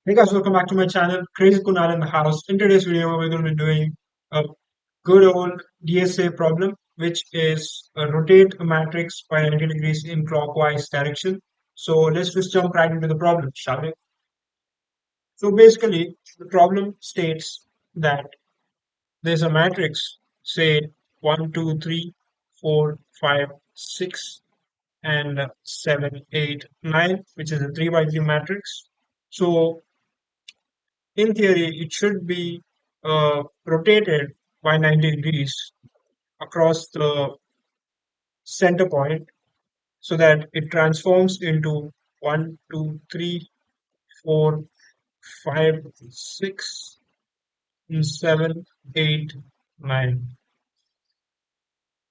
Hey guys, welcome back to my channel. Crazy Kunal in the house. In today's video, we're going to be doing a good old DSA problem, which is rotate a matrix by 90 degrees in clockwise direction. So let's just jump right into the problem, shall we? So basically, the problem states that there's a matrix, say 1, 2, 3, 4, 5, 6, and 7, 8, 9, which is a 3 by 3 matrix. So in theory, it should be rotated by 90 degrees across the center point so that it transforms into 1, 2, 3, 4, 5, 6, and 7, 8, 9.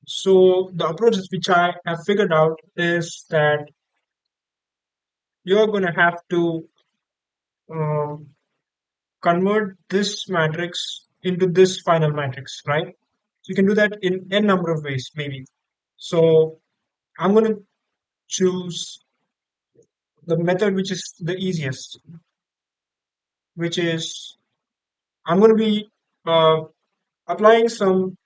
So the approaches which I have figured out is that you're going to have to um, convert this matrix into this final matrix, right? So you can do that in n number of ways, maybe. So I'm going to choose the method which is the easiest, which is I'm going to be uh, applying some,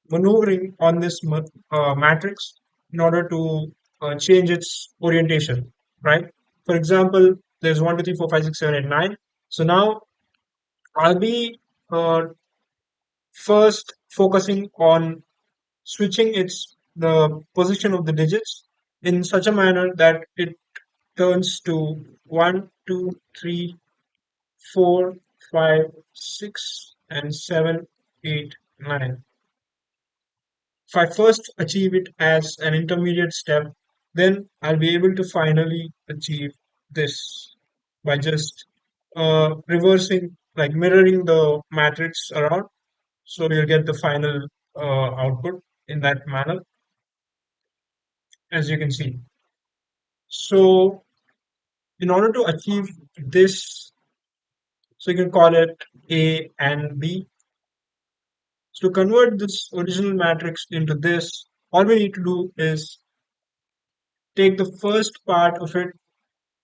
maneuvering on this matrix in order to change its orientation, right? For example, there's 1, 2, 3, 4, 5, 6, 7, 8, 9. So now I'll be first focusing on switching its the position of the digits in such a manner that it turns to 1, 2, 3, 4, 5, 6, and 7, 8, 9. If I first achieve it as an intermediate step, then I'll be able to finally achieve this by just reversing, like mirroring the matrix around. So you'll get the final output in that manner, as you can see. So in order to achieve this, so you can call it A and B. So to convert this original matrix into this, all we need to do is take the first part of it,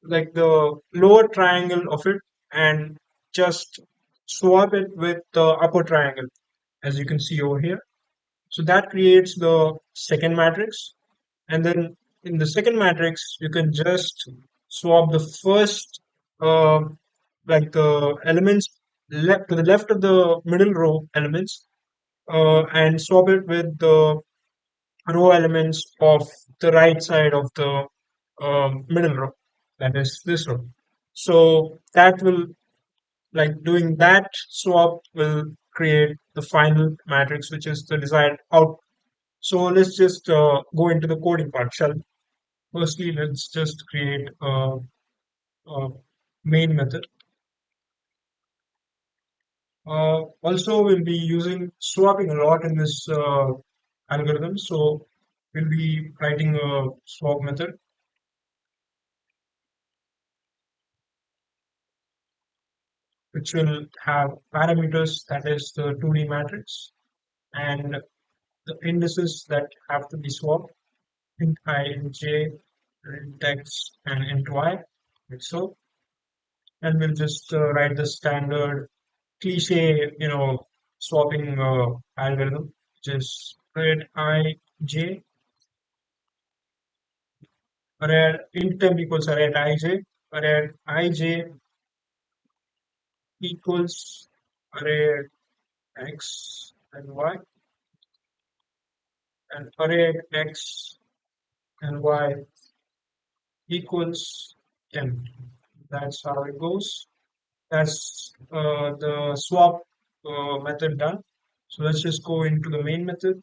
like the lower triangle of it, and just swap it with the upper triangle, as you can see over here. So that creates the second matrix. And then in the second matrix, you can just swap the first, uh, like the elements left to the left of the middle row elements, and swap it with the row elements of the right side of the middle row, that is this row. So that will, like doing that swap will create the final matrix, which is the desired output. So let's just go into the coding part, shall we? Firstly, let's just create a main method. Also, we'll be using swapping a lot in this algorithm. So we'll be writing a swap method, which will have parameters, that is the 2D matrix, and the indices that have to be swapped, int I, int j, int x, and int y, like so. And we'll just write the standard cliche, swapping algorithm, which is array I, j, array int temp equals array I, j, array I, j equals array x and y, and array x and y equals temp. That's how it goes. That's the swap method done. So let's just go into the main method.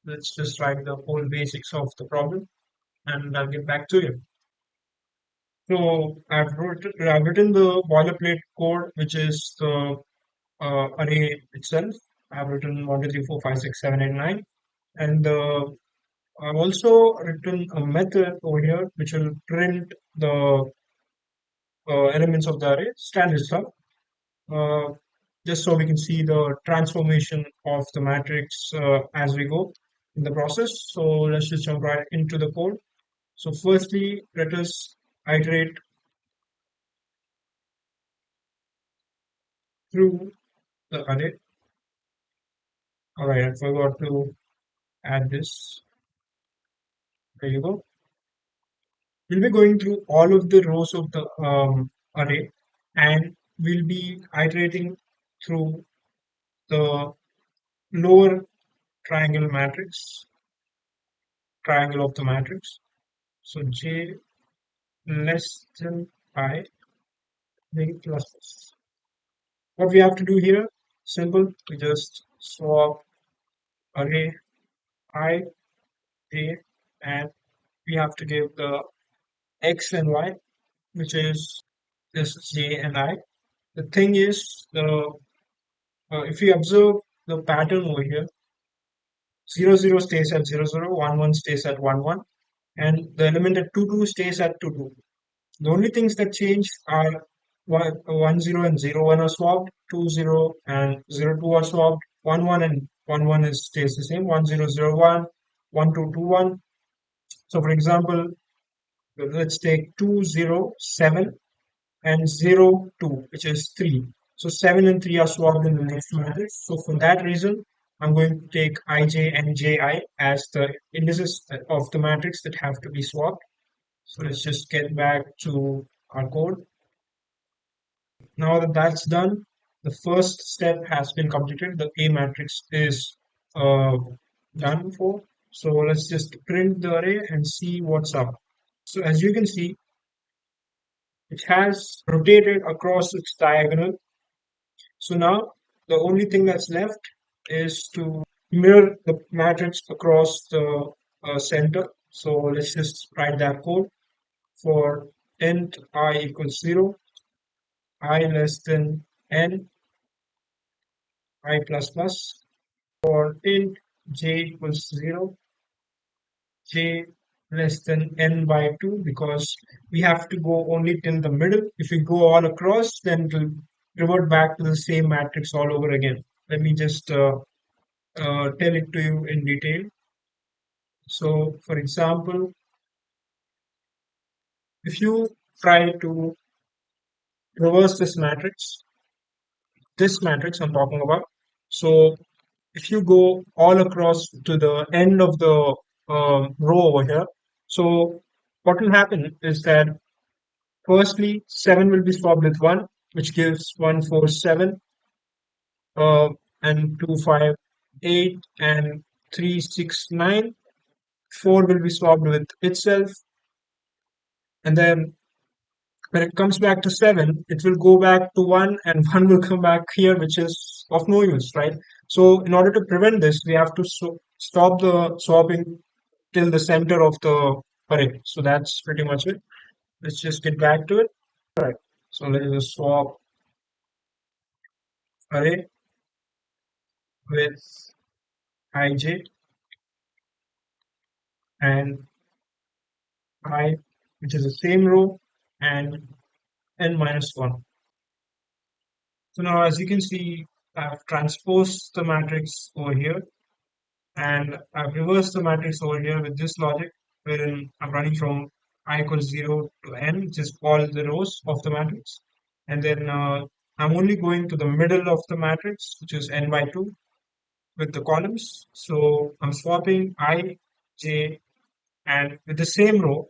Let's just write the whole basics of the problem and I'll get back to you. So I've written the boilerplate code, which is the array itself. I've written 1, 2, 3, 4, 5, 6, 7, 8, 9. And I've also written a method over here which will print the elements of the array, standard stuff, uh, just so we can see the transformation of the matrix as we go in the process. So let's just jump right into the code. So firstly, let us iterate through the array. All right, I forgot to add this. There you go. We'll be going through all of the rows of the array, and we'll be iterating through the lower triangle of the matrix. So j less than I, big plus plus. What we have to do here, simple, we just swap array I, j, and we have to give the x and y, which is this j and I. The thing is, if you observe the pattern over here, 0 0 stays at 0 0, 1 1 stays at 1 1, and the element at 2 2 stays at 2 2. The only things that change are 1 0 and 0 1 are swapped, 2 0 and 0 2 are swapped, 1 1 and 1 1 stays the same, 1 0 0 1, 1 2 2 1. So, for example, let's take 2 0 7 and 0 2, which is 3. So 7 and 3 are swapped in the next matrix. So for that reason, I'm going to take ij and ji as the indices of the matrix that have to be swapped. So let's just get back to our code. Now that that's done, the first step has been completed. The A matrix is uh, done for. So let's just print the array and see what's up. So as you can see, it has rotated across its diagonal. So now the only thing that's left is to mirror the matrix across the center. So let's just write that code for int I equals 0, I less than n, I plus plus. For int j equals 0, j less than n by 2, because we have to go only till the middle. If we go all across, then it will revert back to the same matrix all over again. Let me just tell it to you in detail. So, for example, if you try to reverse this matrix I'm talking about, so if you go all across to the end of the row over here, so what will happen is that firstly, 7 will be swapped with 1, which gives 1 4 7, uh, and 2 5 8, and 3 6 9. 4 will be swapped with itself, and then when it comes back to 7, it will go back to 1, and 1 will come back here, which is of no use, right? So in order to prevent this, we have to stop the swapping till the center of the array. So that's pretty much it. Let's just get back to it. All right. So let's just swap array with ij and I, which is the same row, and n minus 1. So now, as you can see, I've transposed the matrix over here, and I've reversed the matrix over here with this logic, wherein I'm running from I equals 0 to n, which is all the rows of the matrix. And then I'm only going to the middle of the matrix, which is n by 2, with the columns. So I'm swapping I, j, and with the same row,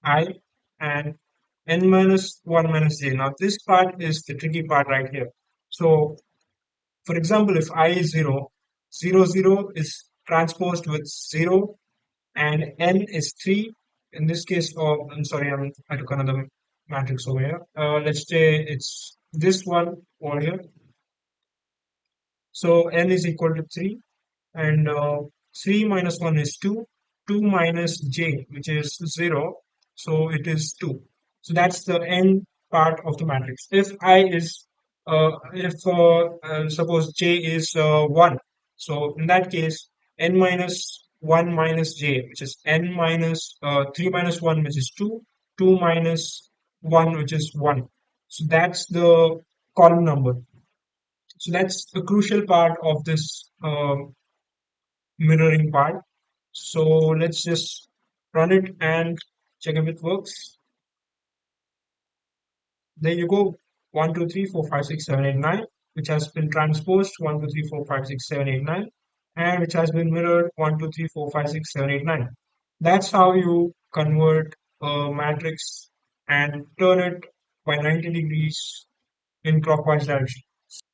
I and n minus 1 minus j. Now, this part is the tricky part right here. So for example, if I is 0, 0 0 is transposed with 0, and n is 3. In this case, oh, I'm sorry, I took another matrix over here. Let's say it's this one over here. So n is equal to 3, and 3 minus 1 is 2, 2 minus j, which is 0, so it is 2. So that's the n part of the matrix. If suppose j is 1, so in that case, n minus 1 minus j, which is n minus 3 minus 1, which is 2, 2 minus 1, which is 1. So that's the column number. So that's the crucial part of this mirroring part. So let's just run it and check if it works. There you go. 1 2 3 4 5 6 7 8 9. which has been transposed 1, 2, 3, 4, 5, 6, 7, 8, 9, and which has been mirrored 1, 2, 3, 4, 5, 6, 7, 8, 9. That's how you convert a matrix and turn it by 90 degrees in clockwise direction.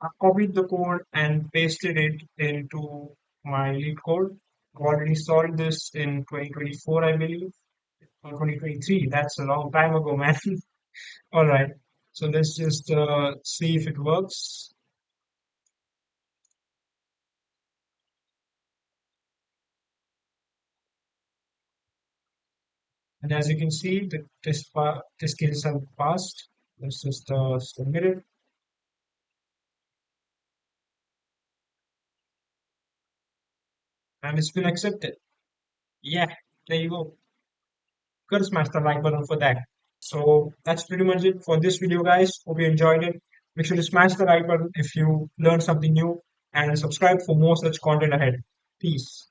I copied the code and pasted it into my LeetCode. I've already solved this in 2024, I believe, or 2023. That's a long time ago, man. All right. So let's just see if it works. And as you can see, the test cases have passed. Let's just submit it. And it's been accepted. Yeah, there you go. Gotta smash the like button for that. So that's pretty much it for this video, guys. Hope you enjoyed it. Make sure to smash the like button if you learned something new and subscribe for more such content ahead. Peace.